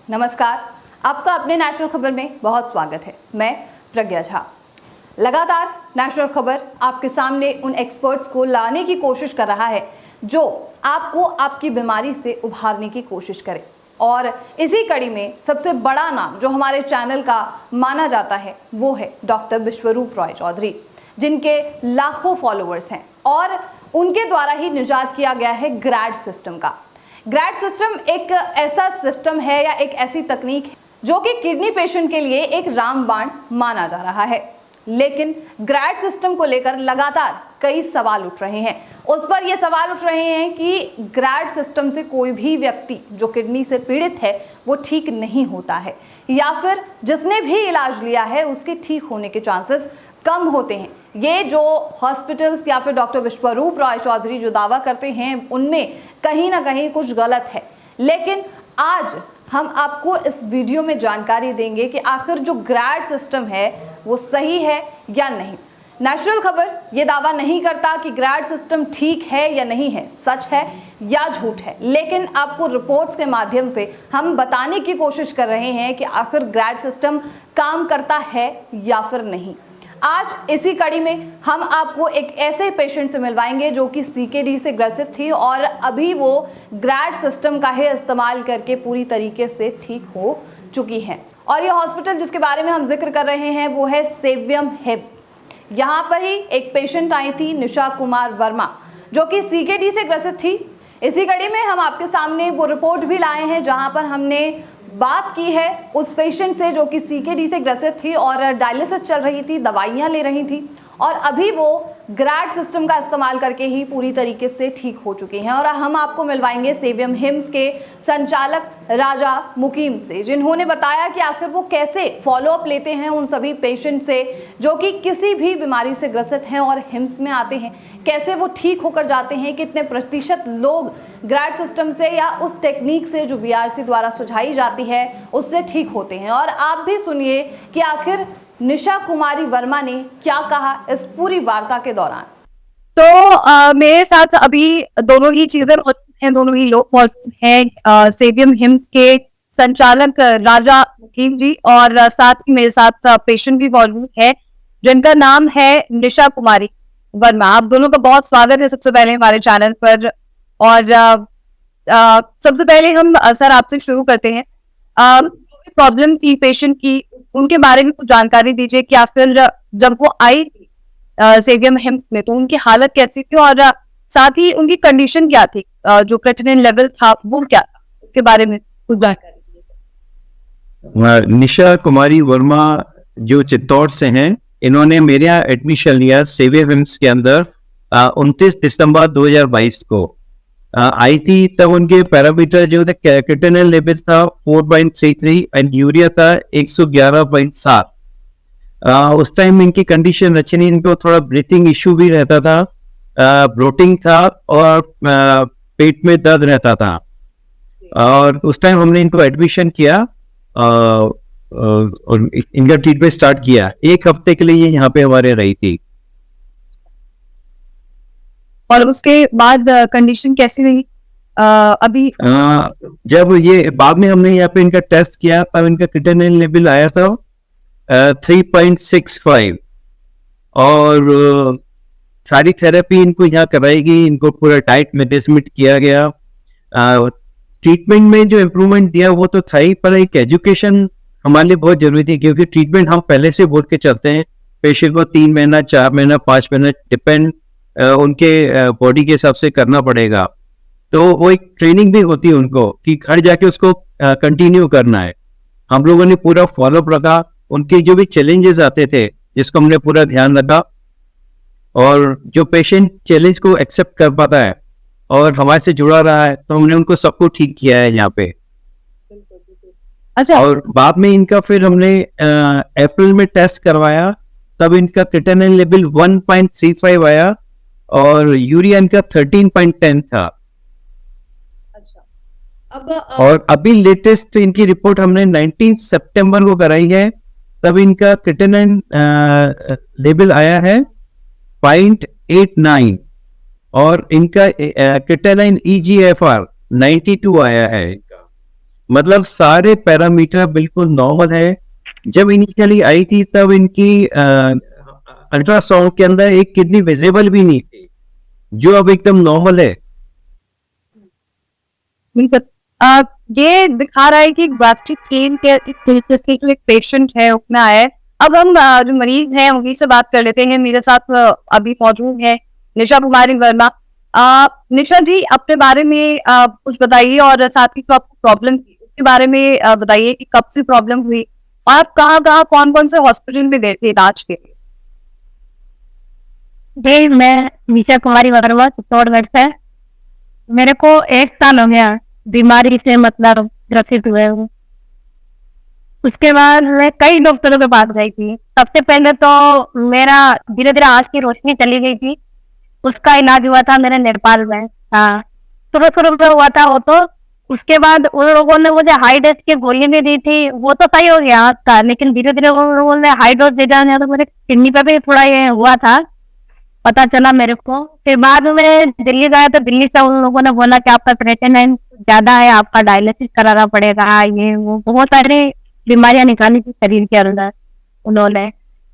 नमस्कार, आपका अपने नेशनल खबर में बहुत स्वागत है। मैं प्रज्ञा झा। लगातार नेशनल खबर आपके सामने उन एक्सपर्ट्स को लाने की कोशिश कर रहा है जो आपको आपकी बीमारी से उभारने की कोशिश करे। और इसी कड़ी में सबसे बड़ा नाम जो हमारे चैनल का माना जाता है वो है डॉक्टर विश्वरूप रॉय चौधरी, जिनके लाखों फॉलोअर्स हैं और उनके द्वारा ही निजात किया गया है ग्रैड सिस्टम का। ग्रैड सिस्टम एक ऐसा सिस्टम है या एक ऐसी तकनीक है जो कि किडनी पेशेंट के लिए एक रामबाण माना जा रहा है। लेकिन ग्रैड सिस्टम को लेकर लगातार कई सवाल उठ रहे हैं। उस पर यह सवाल उठ रहे हैं कि ग्रैड सिस्टम से कोई भी व्यक्ति जो किडनी से पीड़ित है वो ठीक नहीं होता है, या फिर जिसने भी इलाज लिया है उसके ठीक होने के चांसेस कम होते हैं। ये जो हॉस्पिटल्स या फिर डॉक्टर विश्वरूप रॉय चौधरी जो दावा करते हैं उनमें कहीं ना कहीं कुछ गलत है। लेकिन आज हम आपको इस वीडियो में जानकारी देंगे कि आखिर जो ग्रैड सिस्टम है वो सही है या नहीं। नेशनल खबर ये दावा नहीं करता कि ग्रैड सिस्टम ठीक है या नहीं है, सच है या झूठ है, लेकिन आपको रिपोर्ट्स के माध्यम से हम बताने की कोशिश कर रहे हैं कि आखिर ग्रैड सिस्टम काम करता है या फिर नहीं। आज इसी कड़ी में हम आपको एक ऐसे पेशेंट से मिलवाएंगे जो कि सीकेडी से ग्रसित थी और अभी वो ग्रैड सिस्टम का ही इस्तेमाल करके पूरी तरीके से ठीक हो चुकी हैं। और ये हॉस्पिटल जिसके बारे में हम जिक्र कर रहे हैं वो है सेवियम हिम्स। यहाँ पर ही एक पेशेंट आई थी निशा कुमार वर्मा जो कि सीकेडी से ग्रसित थी। इसी कड़ी में हम आपके सामने वो रिपोर्ट भी लाए हैं जहाँ पर हमने बात की है उस पेशेंट से जो कि सीकेडी से ग्रसित थी और डायलिसिस चल रही थी, दवाइयां ले रही थी और अभी वो ग्रैड सिस्टम का इस्तेमाल करके ही पूरी तरीके से ठीक हो चुकी हैं। और हम आपको मिलवाएंगे सेवियम हिम्स के संचालक राजा मुकीम से, जिन्होंने बताया कि आखिर वो कैसे फॉलोअप लेते हैं उन सभी पेशेंट से जो कि किसी भी बीमारी से ग्रसित हैं और हिम्स में आते हैं, कैसे वो ठीक होकर जाते हैं, कितने प्रतिशत लोग ग्रैड सिस्टम से या उस टेक्निक से जो बीआरसी द्वारा सुझाई जाती है उससे ठीक होते हैं। और आप भी सुनिए कि आखिर निशा कुमारी वर्मा ने क्या कहा इस पूरी वार्ता के दौरान। तो मेरे साथ अभी दोनों ही चीजें मौजूद हैं, दोनों ही लोग मौजूद हैं, सेवियम हिम्स के संचालक राजा मुकीम जी और साथ ही मेरे साथ पेशेंट भी मौजूद है जिनका नाम है निशा कुमारी वर्मा। आप दोनों का बहुत स्वागत है सबसे पहले हमारे चैनल पर। और सबसे पहले हम सर आपसे शुरू करते हैं। प्रॉब्लम थी पेशेंट की, उनके बारे में कुछ जानकारी दीजिए कि फिर जब वो आई सेवियम हिम्स में तो उनकी हालत कैसी थी और साथ ही उनकी कंडीशन क्या थी, जो क्रिएटिनिन लेवल था वो क्या था, उसके बारे में कुछ जानकारी दीजिए। निशा कुमारी वर्मा जो चित्तौड़ से हैं, इन्होंने मेरे यहाँ एडमिशन लिया सेवियम हिम्स के अंदर 29 दिसंबर 2022 को आई थी। तब उनके पैरामीटर जो थे, क्रिएटिनिन लेवल था 4.33 एंड यूरिया था 111.7। उस टाइम इनकी कंडीशन अच्छी नहीं, इनको थोड़ा ब्रीथिंग इश्यू भी रहता था, ब्लोटिंग था और पेट में दर्द रहता था। और उस टाइम हमने इनको एडमिशन किया और इनका ट्रीटमेंट स्टार्ट किया। 1 हफ्ते के लिए ये यहाँ पे हमारे रही थी। और उसके बाद कंडीशन कैसी रही अभी? जब ये बाद में हमने यहाँ पे इनका टेस्ट किया तब इनका क्रिएटिनिन लेवल आया था 3.65 और सारी थेरेपी इनको यहाँ कराएगी। इनको पूरा डाइट मैनेजमेंट किया गया। ट्रीटमेंट में जो इम्प्रूवमेंट दिया वो तो था ही, पर एक एजुकेशन हमारे लिए बहुत जरूरी थी क्योंकि ट्रीटमेंट हम पहले से बोल के चलते हैं। पेशेंट को 3 महीना, 4 महीना, 5 महीना डिपेंड उनके बॉडी के हिसाब से करना पड़ेगा। तो वो एक ट्रेनिंग भी होती है उनको कि घर जाके उसको कंटिन्यू करना है। हम लोगों ने पूरा फॉलोअप रखा। उनके जो भी चैलेंजेस आते थे जिसको हमने पूरा ध्यान रखा, और जो पेशेंट चैलेंज को एक्सेप्ट कर पाता है और हमारे से जुड़ा रहा है तो हमने उनको सबको ठीक किया है यहाँ पे। अच्छा। और बाद में इनका फिर हमने अप्रैल में टेस्ट करवाया, तब इनका क्रिएटिनिन लेवल 1.35 आया और यूरिया इनका 13.10 था। अच्छा। और अभी लेटेस्ट इनकी रिपोर्ट हमने 19 सितंबर को कराई है, तब इनका क्रिएटिनिन लेवल आया है 0.89 और इनका क्रिएटिनिन EGFR 92 आया है इनका। मतलब सारे पैरामीटर बिल्कुल नॉर्मल है। जब इनिशियली आई थी तब इनकी अल्ट्रासाउंड के अंदर एक किडनी विजिबल भी नहीं थी, जो अब एकदम नॉर्मल है। बिल्कुल। ये दिखा रहा है कि ग्राफ्टिक केन के जो एक पेशेंट है उसमें आया है। अब हम जो मरीज हैं उन्हीं से बात कर लेते हैं। मेरे साथ अभी मौजूद है निशा कुमारी वर्मा। निशा जी, अपने बारे में कुछ बताइए और साथ ही जो आपको प्रॉब्लम थी उसके बारे में बताइए कि कब से प्रॉब्लम हुई और आप कहाँ कौन कौन से हॉस्पिटल में गए थे इलाज के लिए। जी, मैं निशा कुमारी वर्मा चित्तौड़गढ़ से। मेरे को 1 साल हो गया बीमारी से मतलब ग्रसित हुए हूँ। उसके बाद मैं कई डॉक्टरों के पास गई थी। सबसे पहले तो मेरा धीरे धीरे आँख की रोशनी चली गई थी, उसका इलाज हुआ था मेरे नेपाल में। हाँ, शुरू में हुआ था वो तो। उसके बाद उन लोगों ने मुझे हाई डोज की गोली भी दी थी, वो तो सही हो गया आँख का, लेकिन धीरे धीरे उन लोगों ने हाई डोज दे दिया तो मेरे किडनी पे भी थोड़ा ये हुआ था, पता चला मेरे को। फिर बाद में दिल्ली गया तो दिल्ली से उन लोगों ने बोला कि आपका क्रिएटिनिन ज्यादा है, आपका डायलिसिस कराना पड़ेगा, ये वो बहुत सारी बीमारियां निकाली थी शरीर के अंदर उन्होंने।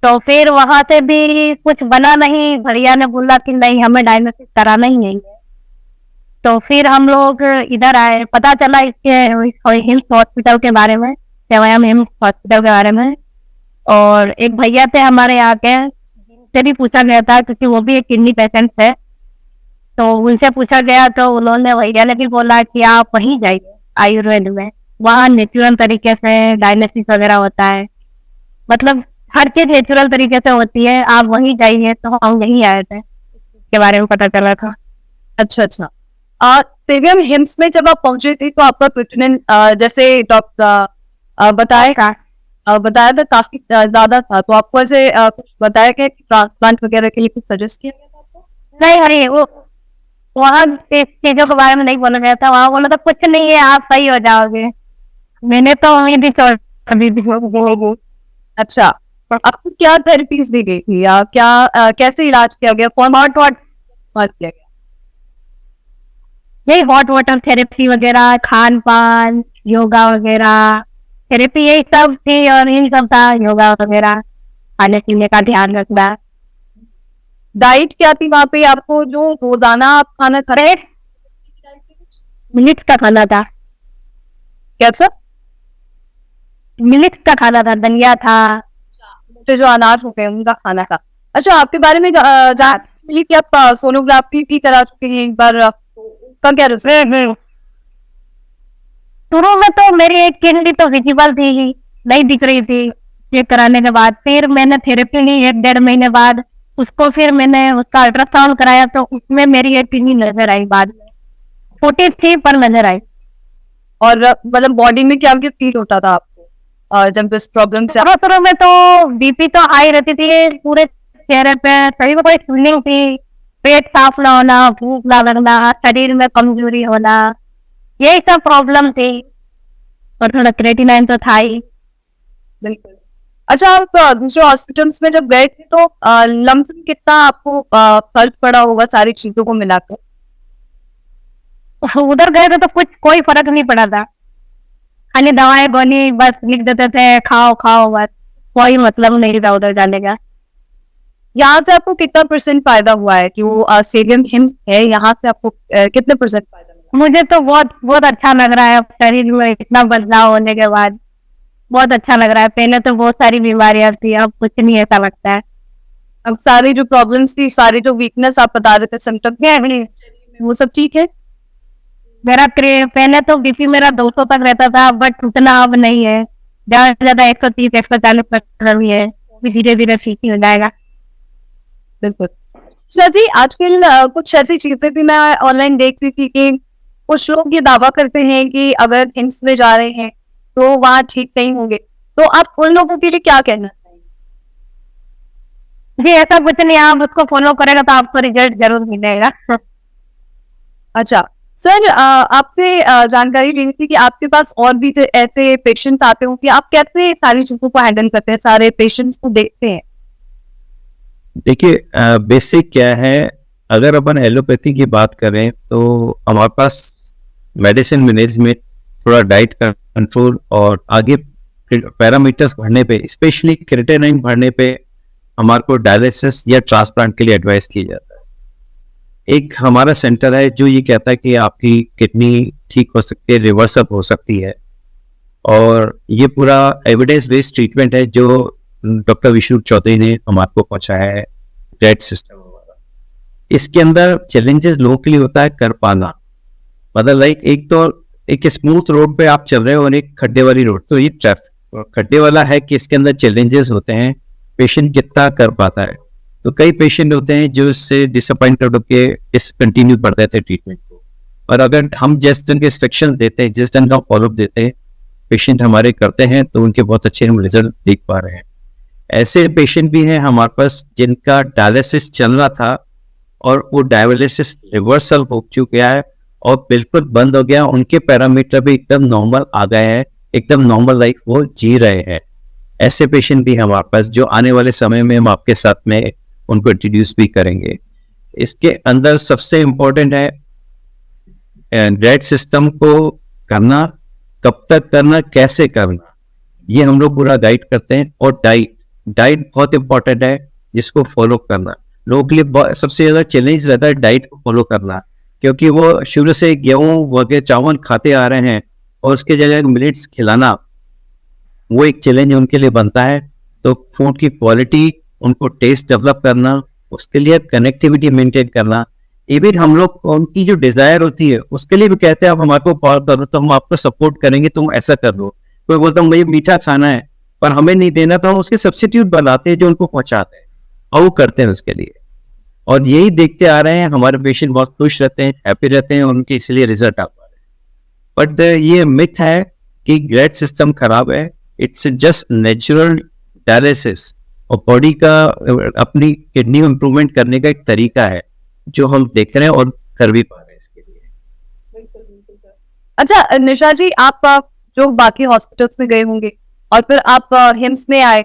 तो फिर वहां से भी कुछ बना नहीं, भैया ने बोला कि नहीं हमें डायलिसिस कराना ही नहीं है। तो फिर हम लोग इधर आए, पता चला इसके हिम्स हॉस्पिटल के बारे में, सेवायाम हिम्स हॉस्पिटल के बारे में। और एक भैया थे हमारे यहाँ के, से भी पूछा गया था क्योंकि वो भी एक किडनी पेशेंट है। तो उनसे पूछा गया तो उन्होंने भैया ने भी बोला कि आप वहीं जाइए आयुर्वेद में, वहाँ नेचुरल तरीके से डायलिसिस वगैरह होता है, मतलब हर चीज नेचुरल तरीके से होती है, आप वहीं जाइए। तो हम यहीं आए थे, इसके बारे में पता चला था। अच्छा अच्छा। सेवियम हिम्स में जब आप पहुंचे थे तो आपका क्रिएटिनिन जैसे डॉक्टर बताया था काफी ज्यादा था, तो आपको ऐसे कुछ बताया गया कि ट्रांसप्लांट वगैरह के लिए कुछ सजेस्ट किया गया था आपको? नहीं, अरे वो वहाँ चीजों के बारे में नहीं बोला गया था। वहाँ बोला था कुछ नहीं है, आप सही हो जाओगे। मैंने तो उम्मीद ही छोड़। अच्छा, आपको क्या थेरेपीज दी गई थी या क्या कैसे इलाज किया गया, कौन किया गया? यही हॉट वाटर थेरेपी वगैरह, खान पान, योगा वगैरह, थेरेपी यही सब थी। और इन सब था योगा वगैरह, खाने पीने का ध्यान रखना। डाइट क्या थी वहाँ पे आपको, जो रोजाना आप खाना खा रहे? मिलेट्स का खाना था। कैसा? मिलेट्स का खाना था, दलिया था, तो जो अनाज होते हैं उनका खाना था। अच्छा, आपके बारे में जान मिली कि आप सोनोग्राफी भी करा चुके हैं एक बार, उसका क्या रिजल्ट? शुरू में तो मेरी एक किडनी तो विजिबल थी ही, नहीं दिख रही थी। चेक कराने के बाद फिर मैंने थेरेपी ली 1-1.5 महीने बाद, उसको फिर मैंने उसका अल्ट्रासाउंड कराया तो उसमें मेरी एक किडनी नजर आई, बाद में छोटी थी पर नजर आई। और मतलब बॉडी में क्या क्या फील होता था आपको जब इस प्रॉब्लम से? शुरू में तो बीपी तो हाई रहती थी, पूरे चेहरे पे सभी में कोई फीलिंग थी, पेट साफ ना होना, भूख ना लगना, शरीर में कमजोरी होना, यही सब प्रॉब्लम थी। और थोड़ा क्रिएटिनिन तो था ही। बिल्कुल। अच्छा, आप दूसरे हॉस्पिटल्स में जब गए थे तो लमसम कितना आपको खर्च पड़ा होगा सारी चीजों को मिलाकर? उधर गए थे तो कोई फर्क नहीं पड़ा था, खाली दवाएं गोली बस लिख देते थे, खाओ खाओ बस, कोई मतलब नहीं था उधर जाने का। यहाँ से आपको कितना % फायदा हुआ है कि वो सेवियम हिम्स है, यहाँ से आपको कितने % फायदा मिला? मुझे तो बहुत बहुत अच्छा लग रहा है, शरीर में इतना बदलाव होने के बाद बहुत अच्छा लग रहा है। पहले तो बहुत सारी बीमारियां थी, अब कुछ नहीं ऐसा लगता है। अब सारी जो प्रॉब्लम्स थी, सारी जो वीकनेस आप बता रहे थे सिम्टम, वो सब ठीक है? मेरा पहले तो बीपी मेरा 200 तक रहता था, बट उतना अब नहीं है, ज्यादा से ज्यादा 130-140 तक भी है, धीरे धीरे ठीक ही हो जाएगा। बिल्कुल। जी, आजकल कुछ ऐसी चीजें भी मैं ऑनलाइन देख रही थी कि कुछ लोग ये दावा करते हैं कि अगर हिम्स में जा रहे हैं तो वहाँ ठीक नहीं होंगे, तो आप उन लोगों के लिए क्या कहना चाहेंगे? जी, ऐसा कुछ नहीं, आप उसको फॉलो करेगा तो आपको रिजल्ट जरूर मिलेगा। अच्छा सर, आपसे जानकारी लेनी थी कि आपके पास और भी ऐसे पेशेंट्स आते हो कि आप कैसे सारी चीजों को हैंडल करते हैं, सारे पेशेंट्स को देखते हैं? देखिए, बेसिक क्या है, अगर अपन एलोपैथी की बात करें तो हमारे पास मेडिसिन मैनेजमेंट, थोड़ा डाइट का कंट्रोल और आगे पैरामीटर्स बढ़ने पे, स्पेशली क्रिएटिनिन बढ़ने पे हमारे को डायलिसिस या ट्रांसप्लांट के लिए एडवाइस किया जाता है। एक हमारा सेंटर है जो ये कहता है कि आपकी किडनी ठीक हो सकती है, रिवर्सल हो सकती है, और ये पूरा एविडेंस बेस्ड ट्रीटमेंट है जो डॉक्टर विष्णु चौधरी ने हमारे को पहुंचाया है, ग्रेड सिस्टम हमारा। इसके अंदर चैलेंजेस लोगों के लिए होता है कर पाना, मतलब लाइक एक तो एक स्मूथ रोड पे आप चल रहे हो और एक खड्डे वाली रोड, तो ये खड्डे वाला है कि इसके अंदर चैलेंजेस होते हैं, पेशेंट कितना कर पाता है। तो कई पेशेंट होते हैं जो इससे डिसअपॉइंटेड होकर डिसकंटिन्यू कर देते हैं ट्रीटमेंट को, और अगर हम जिस ढंग के इंस्ट्रक्शन देते हैं, जिस ढंग का फॉलोअप देते हैं, पेशेंट हमारे करते हैं, तो उनके बहुत अच्छे हम रिजल्ट देख पा रहे हैं। ऐसे पेशेंट भी हैं हमारे पास जिनका डायलिसिस चल रहा था और वो डायलिसिस रिवर्सल हो चुका है और बिल्कुल बंद हो गया, उनके पैरामीटर भी एकदम नॉर्मल आ गए हैं, एकदम नॉर्मल लाइफ वो जी रहे हैं। ऐसे पेशेंट भी हमारे पास जो आने वाले समय में हम आपके साथ में उनको इंट्रोड्यूस भी करेंगे। इसके अंदर सबसे इम्पोर्टेंट है ग्रेड सिस्टम को करना, कब तक करना, कैसे करना, ये हम लोग पूरा गाइड करते हैं। और डाइट बहुत इंपॉर्टेंट है जिसको फॉलो करना। लोगों के लिए सबसे ज्यादा चैलेंज रहता है डाइट को फॉलो करना, क्योंकि वो शुरू से गेहूं वगैरह चावल खाते आ रहे हैं और उसके जगह मिलेट्स खिलाना वो एक चैलेंज उनके लिए बनता है। तो फूड की क्वालिटी, उनको टेस्ट डेवलप करना, उसके लिए कनेक्टिविटी मेंटेन करना, इवन हम लोग उनकी जो डिजायर होती है उसके लिए भी कहते हैं आप हमारे को कॉल करो तो हम आपको सपोर्ट करेंगे, तुम ऐसा कर लो। कोई बोलता है मुझे मीठा खाना है पर हमें नहीं देना, तो हम उसके सब्स्टिट्यूट बनाते हैं जो उनको पहुंचाते हैं और वो करते हैं उसके लिए। और यही देखते आ रहे हैं, हमारे पेशेंट बहुत खुश रहते हैं, हैप्पी रहते हैं, उनके इसलिए रिजल्ट आ पा रहे हैं। बट ये मिथ है कि ग्रेड सिस्टम खराब है, इट्स जस्ट नेचुरल डायलिसिस और बॉडी का अपनी किडनी में इंप्रूवमेंट करने का एक तरीका है जो हम देख रहे हैं और कर भी पा रहे हैं इसके लिए। अच्छा निशा जी, आप जो बाकी हॉस्पिटल्स में गए होंगे और फिर आप हिम्स में आए,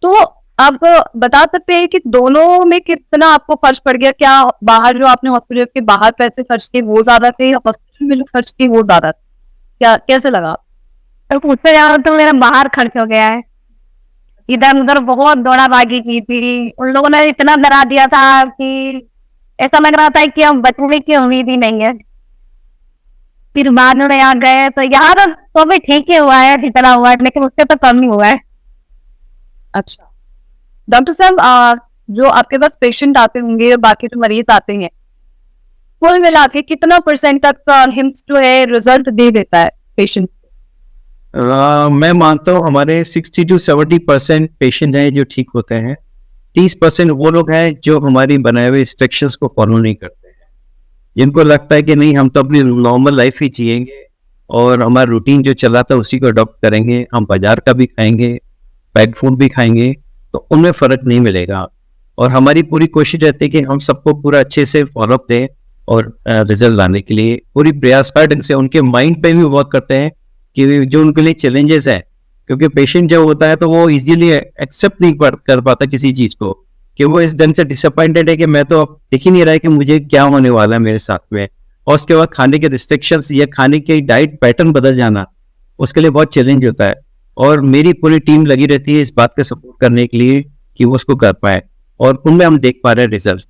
तो आप बता सकते हैं कि दोनों में कितना आपको खर्च पड़ गया? क्या बाहर जो आपने हॉस्पिटल के बाहर पैसे खर्च किए वो ज्यादा थे या हॉस्पिटल में जो खर्च किए वो ज्यादा थे? क्या कैसे लगा? तो उससे ज्यादा तो मेरा बाहर खर्च हो गया है। इधर उधर बहुत दौड़ा भागी की थी, उन लोगों ने इतना डरा दिया था कि ऐसा लग रहा था कि अब बचने की उम्मीद ही नहीं है। फिर बाद में यहाँ गए तो यहाँ तो भी ठीक ही हुआ है जितना हुआ है, लेकिन उससे तो कम ही हुआ है। अच्छा डॉक्टर साहब, जो आपके पास पेशेंट आते होंगे, बाकी जो मरीज आते हैं, कुल मिला के कितना % तक हिम्स जो है रिजल्ट दे देता है पेशेंट? मैं मानता हूँ हमारे 60 to 70% पेशेंट हैं जो ठीक होते हैं। 30% वो लोग हैं जो हमारी बनाए हुए इंस्ट्रक्शंस को फॉलो नहीं करते हैं, जिनको लगता है कि नहीं हम तो अपनी नॉर्मल लाइफ ही जिएंगे और हमारा रूटीन जो चला था उसी को अडॉप्ट करेंगे, हम बाजार का भी खाएंगे, पैक फूड भी खाएंगे, तो उनमें फर्क नहीं मिलेगा। और हमारी पूरी कोशिश रहती है कि हम सबको पूरा अच्छे से फॉलोअप दें और रिजल्ट लाने के लिए पूरी प्रयास ढंग से उनके माइंड पे भी वर्क करते हैं कि जो उनके लिए चैलेंजेस है, क्योंकि पेशेंट जब होता है तो वो इजीली एक्सेप्ट नहीं कर पाता किसी चीज को, कि वो इस ढंग से डिसअपॉइंटेड है कि मैं तो अब दिख ही नहीं रहा है कि मुझे क्या होने वाला है मेरे साथ में। और उसके बाद खाने के रिस्ट्रिक्शंस या खाने के डाइट पैटर्न बदल जाना उसके लिए बहुत चैलेंज होता है। और मेरी पूरी टीम लगी रहती है इस बात का सपोर्ट करने के लिए कि वो उसको कर पाए, और उनमें हम देख पा रहे हैं रिजल्ट।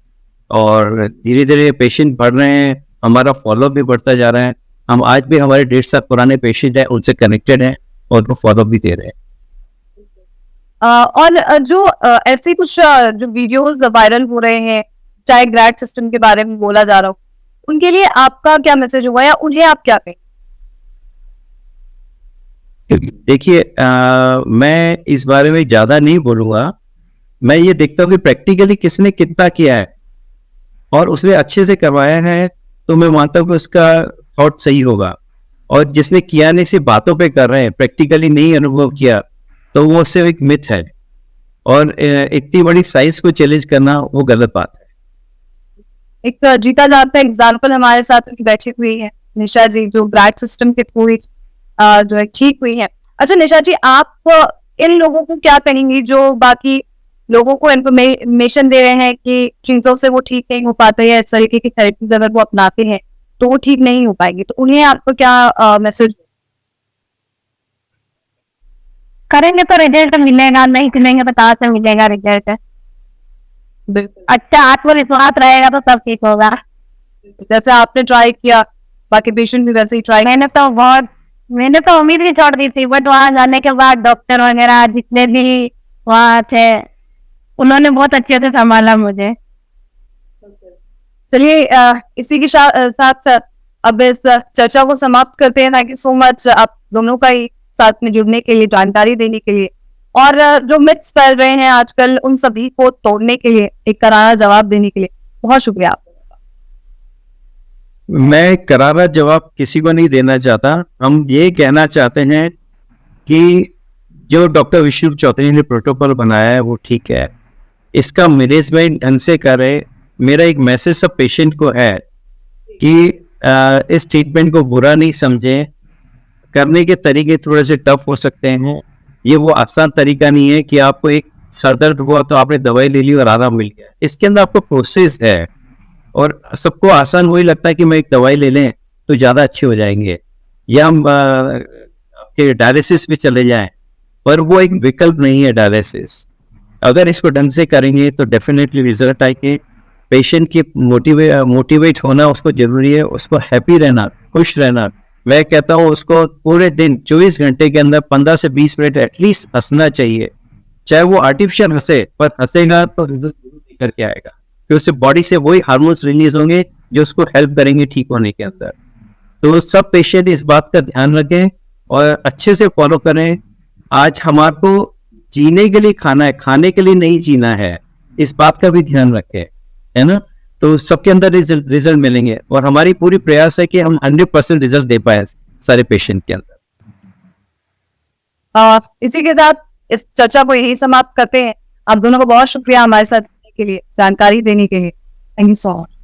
और धीरे धीरे पेशेंट बढ़ रहे हैं, हमारा फॉलोअप भी बढ़ता जा रहा है। हम आज भी हमारे 1.5 साल पुराने पेशेंट हैं उनसे कनेक्टेड हैं और उनको फॉलोअप भी दे रहे हैं। और जो ऐसे कुछ जो वीडियोस वायरल हो रहे हैं, चाहे ग्रेड सिस्टम के बारे में बोला जा रहा हो, उनके लिए आपका क्या मैसेज होगा या उन्हें आप क्या कहें? देखिए, मैं इस बारे में ज्यादा नहीं बोलूंगा। मैं ये देखता हूँ कि प्रैक्टिकली किसने कितना किया है और उसने अच्छे से करवाया है, तो मैं मानता हूँ कि उसका थॉट सही होगा। और जिसने किया नहीं, सिर्फ बातों पे कर रहे हैं, प्रैक्टिकली नहीं अनुभव किया, तो वो सिर्फ एक मिथ है। और इतनी बड़ी साइंस को चैलेंज करना वो गलत बात है। एक जीता जागता एग्जाम्पल हमारे साथ बैठी हुई है निशा जी, जो ग्रेड सिस्टम के थ्रू जो है ठीक हुई है। अच्छा निशा जी, आप इन लोगों को क्या कहेंगी जो बाकी लोगों को इन्फॉर्मेशन दे रहे हैं कि चीजों से वो ठीक नहीं हो पाते या इस तरीके की थेरेपीज अगर वो अपनाते हैं तो वो ठीक नहीं हो पाएगी, तो उन्हें आपको क्या मैसेज? करेंगे तो रिजल्ट मिलेगा, नहीं करेंगे तो कहाँ से मिलेगा रिजल्ट। बिल्कुल, अच्छा आत्मविश्वास रहेगा तो सब ठीक होगा। जैसे आपने ट्राई किया, बाकी पेशेंट भी वैसे ही ट्राई। मैंने तो उम्मीद ही छोड़ दी थी, बट वहां जाने के बाद डॉक्टर वगैरह जितने भी वहाँ थे उन्होंने बहुत अच्छे से संभाला मुझे। चलिए इसी के साथ अब इस चर्चा को समाप्त करते हैं। थैंक यू सो मच आप दोनों का ही साथ में जुड़ने के लिए, जानकारी देने के लिए, और जो मिथ्स फैल रहे हैं आजकल उन सभी को तोड़ने के लिए, एक करारा जवाब देने के लिए बहुत शुक्रिया आप लोगों का। मैं करारा जवाब किसी को नहीं देना चाहता। हम ये कहना चाहते हैं कि जो डॉक्टर विष्णु चौधरी ने प्रोटोकॉल बनाया है वो ठीक है, इसका मैनेजमेंट ढंग से करे। मेरा एक मैसेज सब पेशेंट को है कि इस ट्रीटमेंट को बुरा नहीं समझें। करने के तरीके थोड़े से टफ हो सकते हैं, ये वो आसान तरीका नहीं है कि आपको एक सर दर्द हुआ तो आपने दवाई ले ली और आराम मिल गया। इसके अंदर आपको प्रोसेस है, और सबको आसान वही लगता है कि मैं एक दवाई ले लें तो ज़्यादा अच्छे हो जाएंगे, या हम आपके डायलिसिस पे चले जाएं, पर वो एक विकल्प नहीं है डायलिसिस। अगर इसको ढंग से करेंगे तो डेफिनेटली रिजल्ट आएंगे। पेशेंट की मोटिवेट होना उसको जरूरी है, उसको हैप्पी रहना, खुश रहना। मैं कहता हूँ उसको पूरे दिन 24 घंटे के अंदर 15 से 20 मिनट एटलीस्ट हंसना चाहिए। चाहे वो आर्टिफिशियल हंसे, पर हंसेगा तो रिजल्ट जरूर निकल के आएगा, फिर उससे बॉडी से वही हार्मोन्स रिलीज होंगे जो उसको हेल्प करेंगे ठीक होने के अंदर। तो सब पेशेंट इस बात का ध्यान रखें और अच्छे से फॉलो करें। आज हमारे को जीने के लिए खाना है, खाने के लिए नहीं जीना है, इस बात का भी ध्यान रखें, है ना। तो सबके अंदर रिजल्ट मिलेंगे, और हमारी पूरी प्रयास है कि हम 100% रिजल्ट दे पाए सारे पेशेंट के अंदर। इसी के साथ इस चर्चा को यही समाप्त करते हैं। आप दोनों को बहुत शुक्रिया हमारे साथ रहने के लिए, जानकारी देने के लिए। Thank you so much.